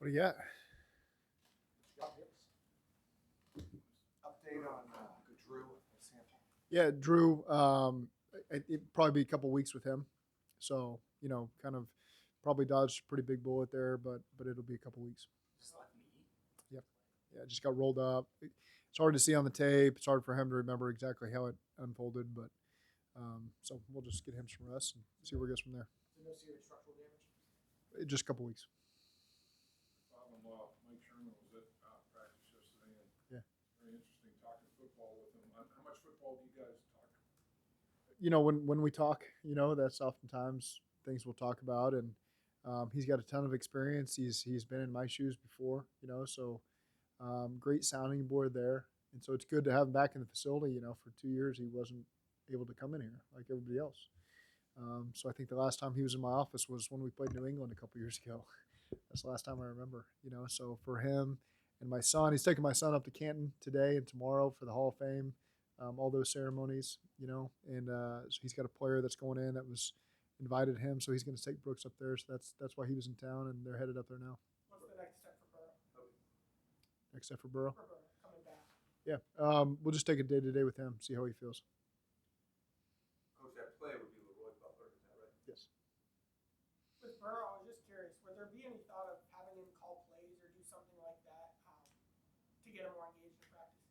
What do you got? Update on Drew sample. Yeah, Drew. It'd probably be a couple weeks with him, so kind of probably dodged a pretty big bullet there, but it'll be a couple weeks. Just like me. Yep. Yeah, just got rolled up. It's hard to see on the tape. It's hard for him to remember exactly how it unfolded, but so we'll just get him some rest and see where it goes from there. No serious structural damage. Just a couple weeks. Father-in-law Mike Sherman was at practice yesterday, and Yeah. very interesting talking football with him. How much football do you guys talk? When we talk, that's oftentimes things we'll talk about, and he's got a ton of experience. He's been in my shoes before, so great sounding board there, and so it's good to have him back in the facility. For 2 years he wasn't able to come in here like everybody else. So I think the last time he was in my office was when we played New England a couple years ago. That's the last time I remember. So for him and my son, he's taking my son up to Canton today and tomorrow for the Hall of Fame. All those ceremonies, and so he's got a player that's going in that was invited him, so he's going to take Brooks up there. So that's why he was in town, and they're headed up there now. What's the next step for Burrow? Next step for Burrow? For Burrow coming back. Yeah, we'll just take it day to day with him, see how he feels. Coach, that play would be Leroy Butler, is that right? Yes. With Burrow, I was just curious, would there be any thought of having him call plays or do something like that to get him more engaged in practice?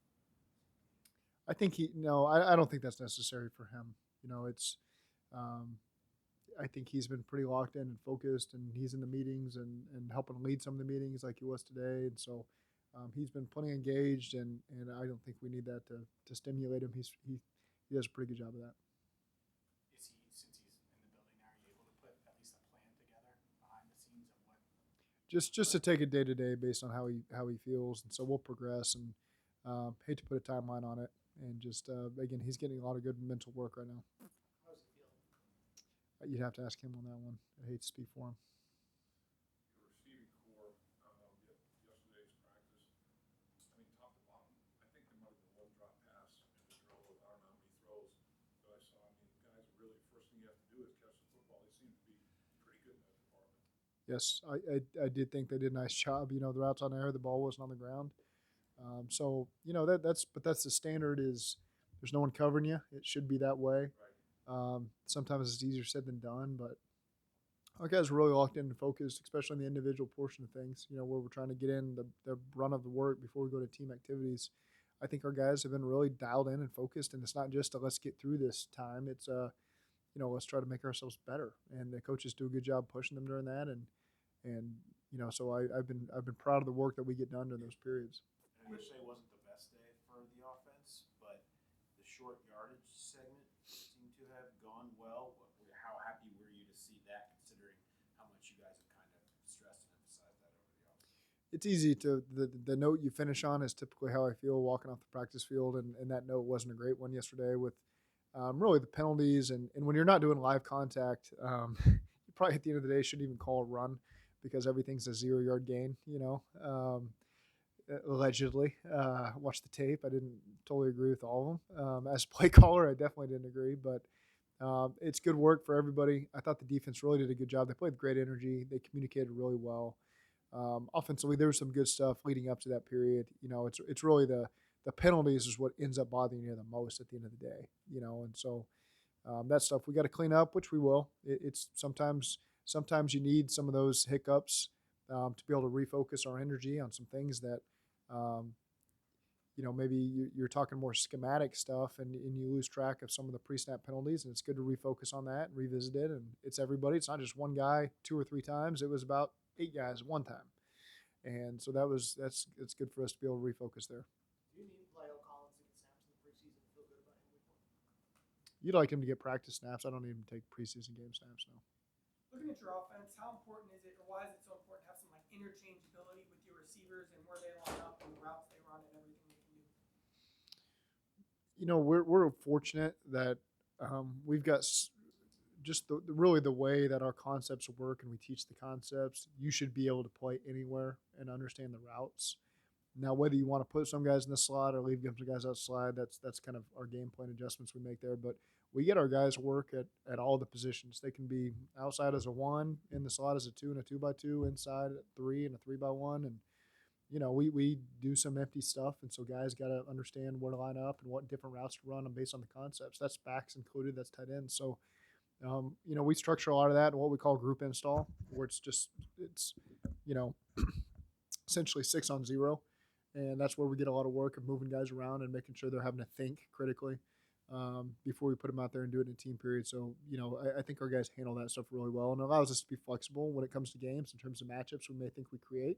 I think I don't think that's necessary for him. It's I think he's been pretty locked in and focused, and he's in the meetings and helping lead some of the meetings like he was today. And so he's been plenty engaged, and I don't think we need that to stimulate him. He does a pretty good job of that. Is he, since he's in the building now, are you able to put at least a plan together behind the scenes of what? Just to take it day to day based on how he feels, and so we'll progress. And hate to put a timeline on it, and just again, he's getting a lot of good mental work right now. How's it feel? You'd have to ask him on that one. I hate to speak for him. Your receiving core, yesterday's practice, I mean, top to bottom, I think there might have been one drop pass in the drill with I don't know how many throws that I saw. I mean, guys are really, first thing you have to do is catch the football. They seem to be pretty good in that department. Yes, I did think they did a nice job. The routes on air, the ball wasn't on the ground. So that's the standard is there's no one covering you. It should be that way. Right. Sometimes it's easier said than done, but our guys are really locked in and focused, especially in the individual portion of things. Where we're trying to get in the run of the work before we go to team activities. I think our guys have been really dialed in and focused, and it's not just a let's get through this time. It's let's try to make ourselves better, and the coaches do a good job pushing them during that, and so I've been proud of the work that we get done during those periods. And yesterday wasn't the best day for the offense, but the short yardage segment seemed to have gone well. How happy were you to see that, considering how much you guys have kind of stressed and emphasized that over the offseason? It's easy to the note you finish on is typically how I feel walking off the practice field, and that note wasn't a great one yesterday with really the penalties, and when you're not doing live contact, you probably at the end of the day shouldn't even call a run because everything's a 0-yard gain, allegedly. Watched the tape. I didn't totally agree with all of them. As a play caller, I definitely didn't agree, but it's good work for everybody. I thought the defense really did a good job. They played with great energy. They communicated really well. Offensively, there was some good stuff leading up to that period. It's really the penalties is what ends up bothering you the most at the end of the day. And so that stuff we got to clean up, which we will. It's sometimes you need some of those hiccups to be able to refocus our energy on some things that maybe you're talking more schematic stuff and you lose track of some of the pre-snap penalties, and it's good to refocus on that and revisit it. And it's everybody. It's not just one guy 2 or 3 times. It was about 8 guys one time. And so that's good for us to be able to refocus there. Do you need Lyle Collins to get snaps in the preseason and feel good about him week 1? You'd like him to get practice snaps. I don't need him to take preseason game snaps now. Looking at your offense, how important is it, or why is it so important to have some interchangeability with your receivers and where they line up and the routes they run and everything they can do? We're fortunate that we've got just really the way that our concepts work and we teach the concepts. You should be able to play anywhere and understand the routes. Now, whether you want to put some guys in the slot or leave some guys out slide, that's kind of our game plan adjustments we make there. But we get our guys work at all the positions. They can be outside as a 1, in the slot as a 2 and a 2x2, inside at 3 and a 3x1, and we do some empty stuff, and so guys got to understand where to line up and what different routes to run them based on the concepts. That's backs included, that's tight ends. So, we structure a lot of that in what we call group install, where it's you know, essentially 6-on-0, and that's where we get a lot of work of moving guys around and making sure they're having to think critically before we put them out there and do it in a team period. So, I think our guys handle that stuff really well, and it allows us to be flexible when it comes to games in terms of matchups we may think we create.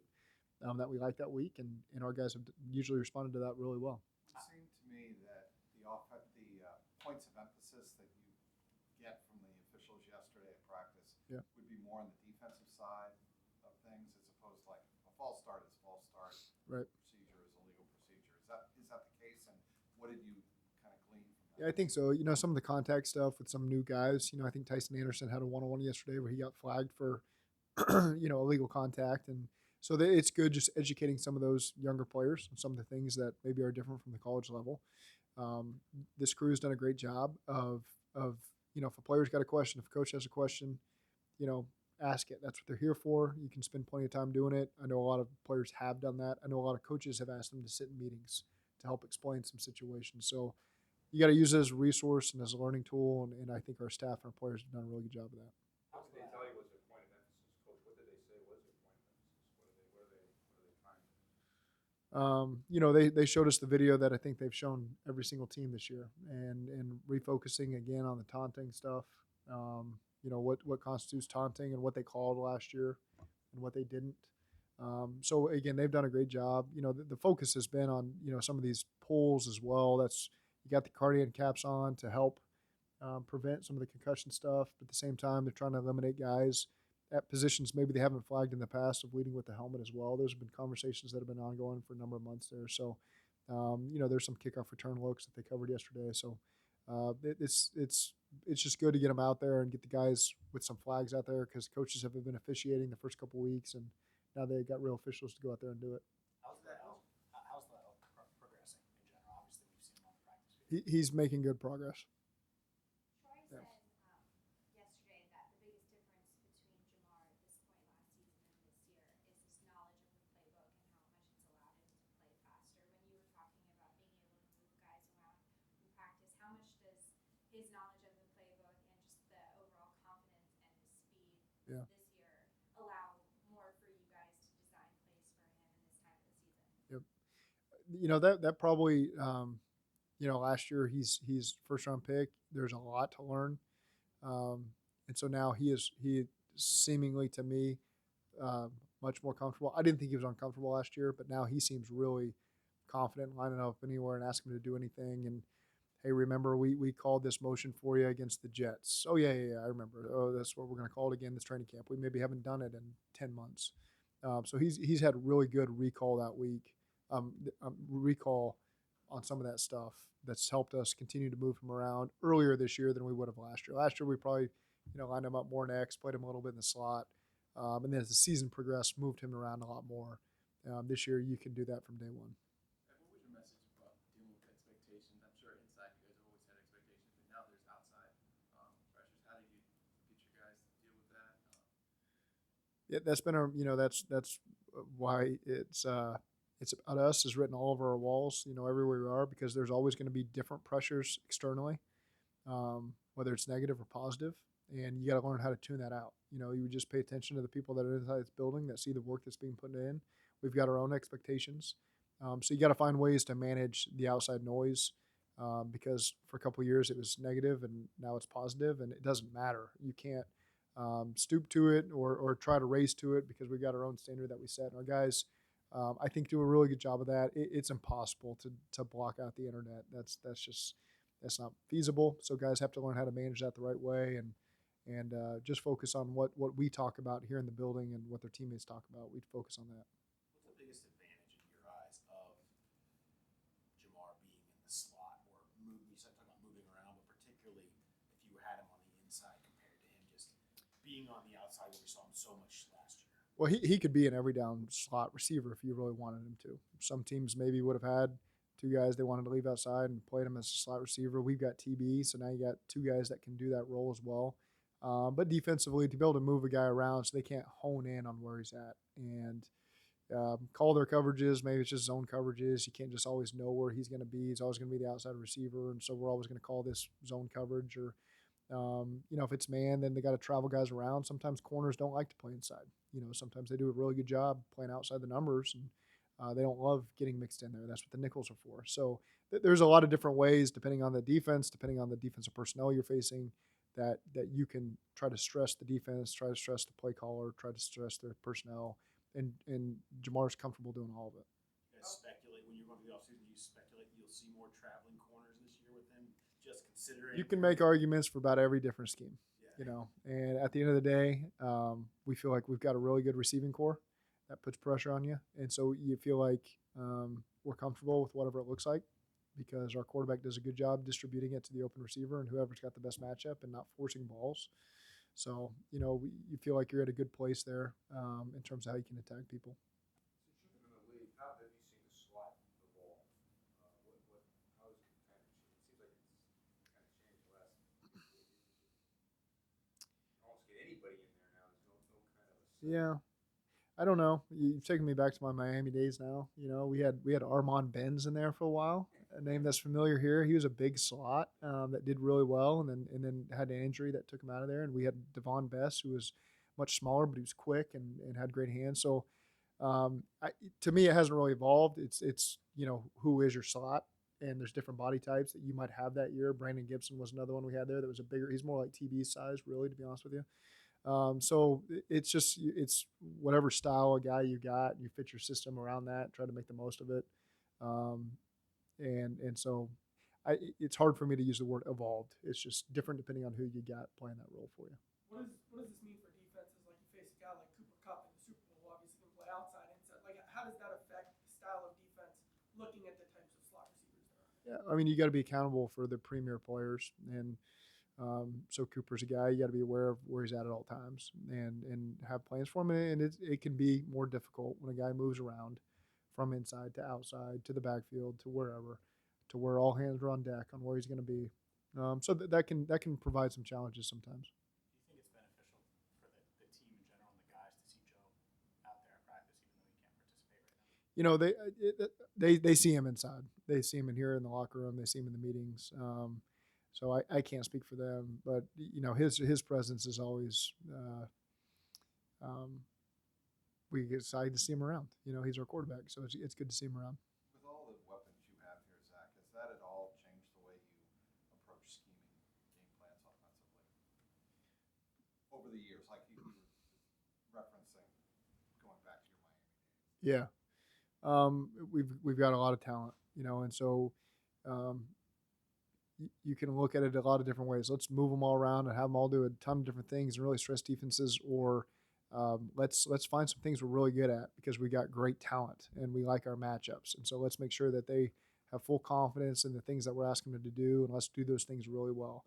That we like that week, and our guys have usually responded to that really well. It seemed to me that the points of emphasis that you get from the officials yesterday at practice would be more on the defensive side of things, as opposed to like a false start is false start, right? Procedure is a legal procedure. Is that the case? And what did you kind of glean from that? Yeah, I think so. Some of the contact stuff with some new guys. I think Tyson Anderson had a 1-on-1 yesterday where he got flagged for illegal contact, and so it's good just educating some of those younger players on some of the things that maybe are different from the college level. This crew's done a great job of if a player's got a question, if a coach has a question, ask it. That's what they're here for. You can spend plenty of time doing it. I know a lot of players have done that. I know a lot of coaches have asked them to sit in meetings to help explain some situations. So you got to use it as a resource and as a learning tool, and I think our staff and our players have done a really good job of that. What did they tell you was their point of emphasis, Coach? What did they say was their point of emphasis? What are they trying to do? They showed us the video that I think they've shown every single team this year, and refocusing again on the taunting stuff. What constitutes taunting and what they called last year and what they didn't. So again, they've done a great job. The focus has been on some of these pulls as well. You got the cardigan caps on to help prevent some of the concussion stuff, but at the same time they're trying to eliminate guys at positions maybe they haven't flagged in the past of leading with the helmet as well. There's been conversations that have been ongoing for a number of months there. So, there's some kickoff return looks that they covered yesterday. So, it's just good to get them out there and get the guys with some flags out there, because coaches have been officiating the first couple of weeks, and now they got real officials to go out there and do it. How's that progressing in general? Obviously, we've seen him on the practice field. He's making good progress. Troy said yesterday that the biggest difference between Jamar at this point last season and this year is his knowledge of the playbook and how much it's allowed him to play faster. When you were talking about being able to move guys around in practice, how much does his knowledge of the playbook and just the overall confidence and his speed this year allow more for you guys to design plays for him in this time of the season? Yep. That probably last year he's first round pick. There's a lot to learn, and so now he seemingly to me much more comfortable. I didn't think he was uncomfortable last year, but now he seems really confident lining up anywhere and asking him to do anything. And hey, remember we called this motion for you against the Jets? Oh yeah, I remember. Oh, that's what we're going to call it again this training camp. We maybe haven't done it in 10 months. So he's had really good recall that week. Recall on some of that stuff that's helped us continue to move him around earlier this year than we would have last year. Last year we probably lined him up more in X, played him a little bit in the slot, and then as the season progressed, moved him around a lot more. This year you can do that from day one. And what was your message about dealing with expectations? I'm sure inside you guys always had expectations, but now there's outside pressures. How did you get your guys to deal with that? Yeah, that's been that's why it's about us is written all over our walls, everywhere we are, because there's always going to be different pressures externally, whether it's negative or positive, and you got to learn how to tune that out. You just pay attention to the people that are inside this building that see the work that's being put in. We've got our own expectations, so you got to find ways to manage the outside noise, because for a couple of years it was negative and now it's positive, and it doesn't matter. You can't stoop to it or try to raise to it, because we've got our own standard that we set, and our guys I think do a really good job of that. It's impossible to block out the internet. That's not feasible. So guys have to learn how to manage that the right way, and just focus on what we talk about here in the building and what their teammates talk about. We focus on that. What's the biggest advantage in your eyes of Jamar being in the slot, or moving? You said talking about moving around, but particularly if you had him on the inside compared to him just being on the outside, where we saw him so much last year. Well, he could be an every down slot receiver if you really wanted him to. Some teams maybe would have had 2 guys they wanted to leave outside and played him as a slot receiver. We've got TB, so now you got 2 guys that can do that role as well. But defensively, to be able to move a guy around so they can't hone in on where he's at and call their coverages. Maybe it's just zone coverages. You can't just always know where he's going to be. He's always going to be the outside receiver, and so we're always going to call this zone coverage. Or, if it's man, then they got to travel guys around. Sometimes corners don't like to play inside. Sometimes they do a really good job playing outside the numbers, and they don't love getting mixed in there. That's what the nickels are for. So there's a lot of different ways, depending on the defense, depending on the defensive personnel you're facing, that you can try to stress the defense, try to stress the play caller, try to stress their personnel, and Jamar's comfortable doing all of it. You guys speculate when you're going to the offseason. You speculate you'll see more traveling corners this year with him, just considering. You can make arguments for about every different scheme, Yeah. And at the end of the day, we feel like we've got a really good receiving core that puts pressure on you, and so you feel like we're comfortable with whatever it looks like because our quarterback does a good job distributing it to the open receiver and whoever's got the best matchup and not forcing balls. So, you feel like you're at a good place there in terms of how you can attack people. Since you've been in the league, how have you seen the slot evolve? How has it kind of changed? It seems like it's kind of changed the last. You almost get anybody in there now. There's no kind of a. Yeah. I don't know. You've taken me back to my Miami days now. We had Armand Benz in there for a while, a name that's familiar here. He was a big slot that did really well, and then had an injury that took him out of there. And we had Devon Bess, who was much smaller, but he was quick and had great hands. So to me, it hasn't really evolved. It's who is your slot, and there's different body types that you might have that year. Brandon Gibson was another one we had there that was a bigger. He's more like TB size, really, to be honest with you. So it's whatever style of guy you got, you fit your system around that, try to make the most of it. And so it's hard for me to use the word evolved. It's just different depending on who you got playing that role for you. What does this mean for defenses? Like you face a guy like Cooper Kupp in the Super Bowl, obviously can play outside, inside. Like how does that affect the style of defense looking at the types of slot receivers there are? Yeah, I mean, you got to be accountable for the premier players, and so Cooper's a guy you got to be aware of where he's at all times, and have plans for him. And it can be more difficult when a guy moves around from inside to outside to the backfield to wherever, to where all hands are on deck on where he's going to be. So that can provide some challenges sometimes. Do you think it's beneficial for the team in general and the guys to see Joe out there at practice, even though he can't participate right now? They see him inside. They see him in here in the locker room. They see him in the meetings. So I can't speak for them, but his presence is always we get excited to see him around. He's our quarterback, so it's good to see him around. With all the weapons you have here, Zach, has that at all changed the way you approach scheming game plans offensively over the years, like you were referencing going back to your Miami days? Yeah, we've got a lot of talent, and so you can look at it a lot of different ways. Let's move them all around and have them all do a ton of different things and really stress defenses, or let's find some things we're really good at because we got great talent and we like our matchups. And so let's make sure that they have full confidence in the things that we're asking them to do, and let's do those things really well.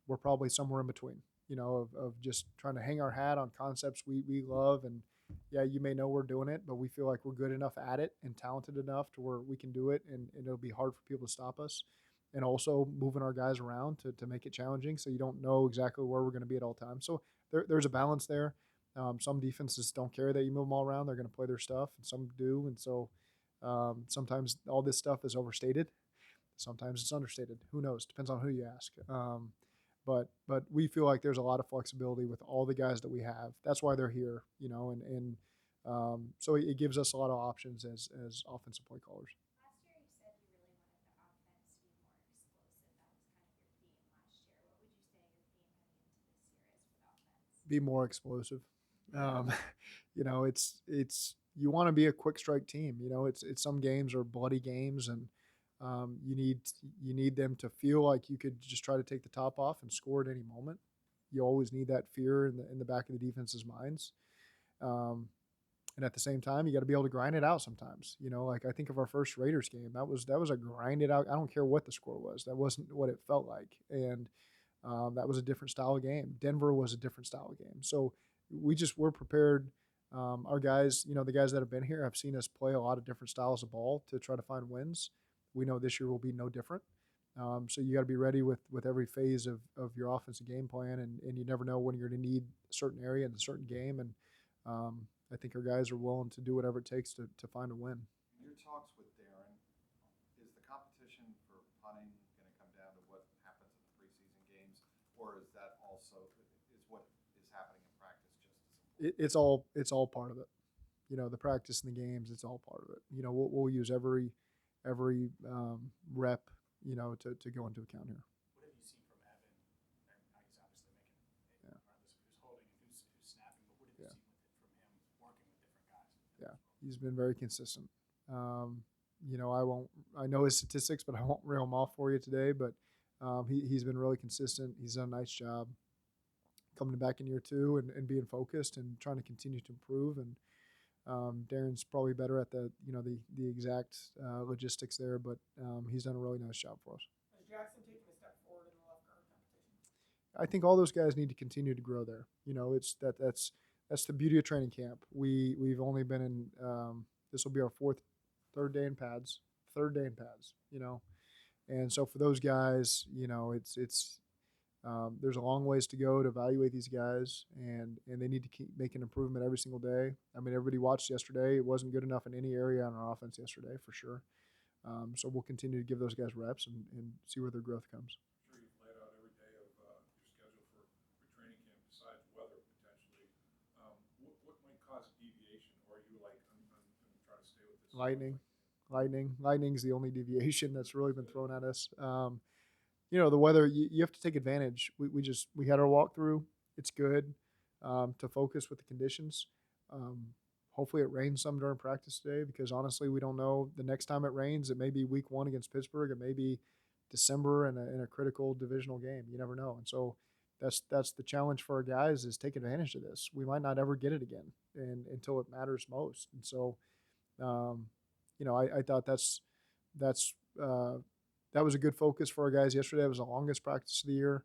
We're probably somewhere in between, of just trying to hang our hat on concepts we love. And yeah, you may know we're doing it, but we feel like we're good enough at it and talented enough to where we can do it, and it'll be hard for people to stop us. And also moving our guys around to make it challenging, so you don't know exactly where we're going to be at all times. So there's a balance there. Some defenses don't care that you move them all around; they're going to play their stuff, and some do. And so sometimes all this stuff is overstated. Sometimes it's understated. Who knows? Depends on who you ask. But we feel like there's a lot of flexibility with all the guys that we have. That's why they're here, and so it gives us a lot of options as offensive play callers. Last year you said you really wanted the offense to be more explosive. That was kind of your theme last year. What would you say your theme heading into this year is for the offense? Be more explosive. It's you want to be a quick strike team. It's some games are bloody games, and you need them to feel like you could just try to take the top off and score at any moment. You always need that fear in the back of the defense's minds. And at the same time, you got to be able to grind it out sometimes. Like I think of our first Raiders game. That was a grind it out. I don't care what the score was. That wasn't what it felt like. And that was a different style of game. Denver was a different style of game. So we're prepared. Our guys, the guys that have been here have seen us play a lot of different styles of ball to try to find wins. we know this year will be no different. So you got to be ready with every phase of your offensive game plan, and you never know when you're going to need a certain area in a certain game. And I think our guys are willing to do whatever it takes to find a win. In your talks with Darren, is the competition for punting going to come down to what happens in the preseason games, or is that also is what is happening in practice just as important? It's all part of it. The practice and the games, it's all part of it. We'll use every rep, to go into account here. What have you seen from Evan? And he's obviously making, regardless of who's holding and who's snapping, but what have you seen from him working with different guys? Yeah, he's been very consistent. I know his statistics, but I won't reel them off for you today. But he's been really consistent. He's done a nice job coming back in year 2 and being focused and trying to continue to improve. And Darren's probably better at the exact logistics there, but he's done a really nice job for us. Has Jackson taken a step forward in the left guard competition? I think all those guys need to continue to grow there. That's the beauty of training camp. We've only been in this will be our third day in pads. And so for those guys, it's there's a long ways to go to evaluate these guys, and they need to keep making improvement every single day. I mean, everybody watched yesterday. It wasn't good enough in any area on our offense yesterday, for sure. So we'll continue to give those guys reps and see where their growth comes. I'm sure you've laid out every day of your schedule for training camp besides weather potentially. What might cause deviation, or are you like, I'm going to try to stay with this? Lightning's the only deviation that's really been thrown at us. The weather, you have to take advantage. We had our walkthrough. It's good to focus with the conditions. Hopefully it rains some during practice today, because honestly, we don't know the next time it rains. It may be week 1 against Pittsburgh. It may be December in a critical divisional game. You never know. And so that's the challenge for our guys, is take advantage of this. We might not ever get it again until it matters most. And so, I thought that was a good focus for our guys yesterday. It was the longest practice of the year.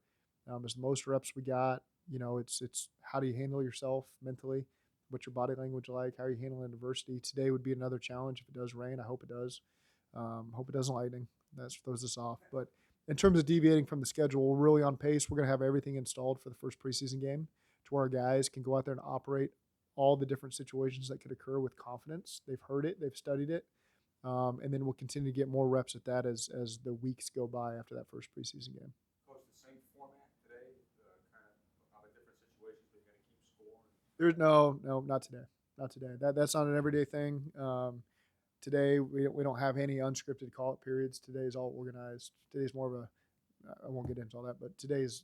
It's the most reps we got. It's how do you handle yourself mentally? What's your body language like? How are you handling adversity? Today would be another challenge if it does rain. I hope it does. Hope it doesn't lightning. That throws us off. But in terms of deviating from the schedule, we're really on pace. We're going to have everything installed for the first preseason game to where our guys can go out there and operate all the different situations that could occur with confidence. They've heard it. They've studied it. And then we'll continue to get more reps at that as the weeks go by after that first preseason game. Coach, the same format today, kind of out of different situations, but you're going to keep scoring? No, not today. Not today. That's not an everyday thing. Today we don't have any unscripted call-up periods. Today is all organized. Today's more of a I won't get into all that, but today's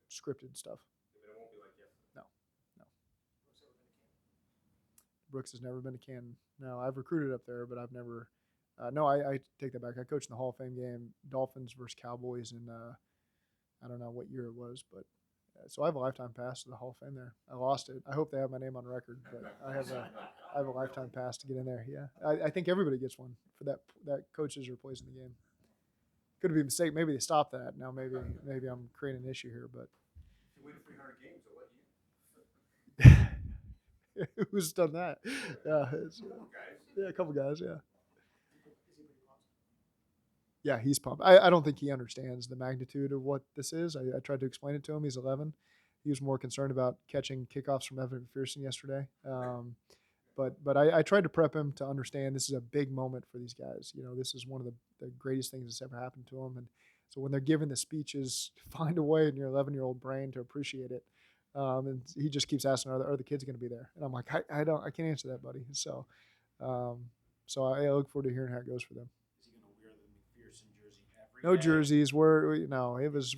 scripted stuff. But it won't be like yesterday. No. Brooks has never been to Canton. No, I've recruited up there, but I've never. No, I take that back. I coached in the Hall of Fame game, Dolphins versus Cowboys, in I don't know what year it was, but so I have a lifetime pass to the Hall of Fame there. I lost it. I hope they have my name on record, but I have a lifetime pass to get in there. Yeah, I think everybody gets one for that coaches are placing the game. Could be a mistake. Maybe they stopped that. Now maybe I'm creating an issue here, but. If you win 300 games, they'll let you. Who's done that? Yeah, Guys. a couple guys. Yeah. Is he pretty pumped? Yeah, he's pumped. I don't think he understands the magnitude of what this is. I tried to explain it to him. He's 11. He was more concerned about catching kickoffs from Evan McPherson yesterday. But I tried to prep him to understand this is a big moment for these guys. This is one of the greatest things that's ever happened to them. And so when they're giving the speeches, find a way in your 11-year-old brain to appreciate it. And he just keeps asking, are the kids going to be there? And I'm like, I can't answer that, buddy. So I look forward to hearing how it goes for them. Is he going to wear the McPherson jersey every No day? jerseys. We're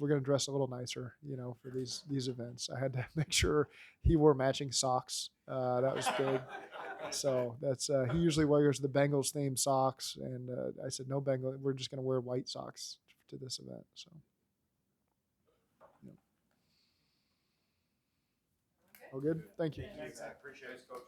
going to dress a little nicer, for these events. I had to make sure he wore matching socks. That was big. So that's he usually wears the Bengals themed socks, and I said no Bengal. We're just going to wear white socks to this event. So. Yeah. All good. Thank you. Thanks, I appreciate it. Thanks, Coach.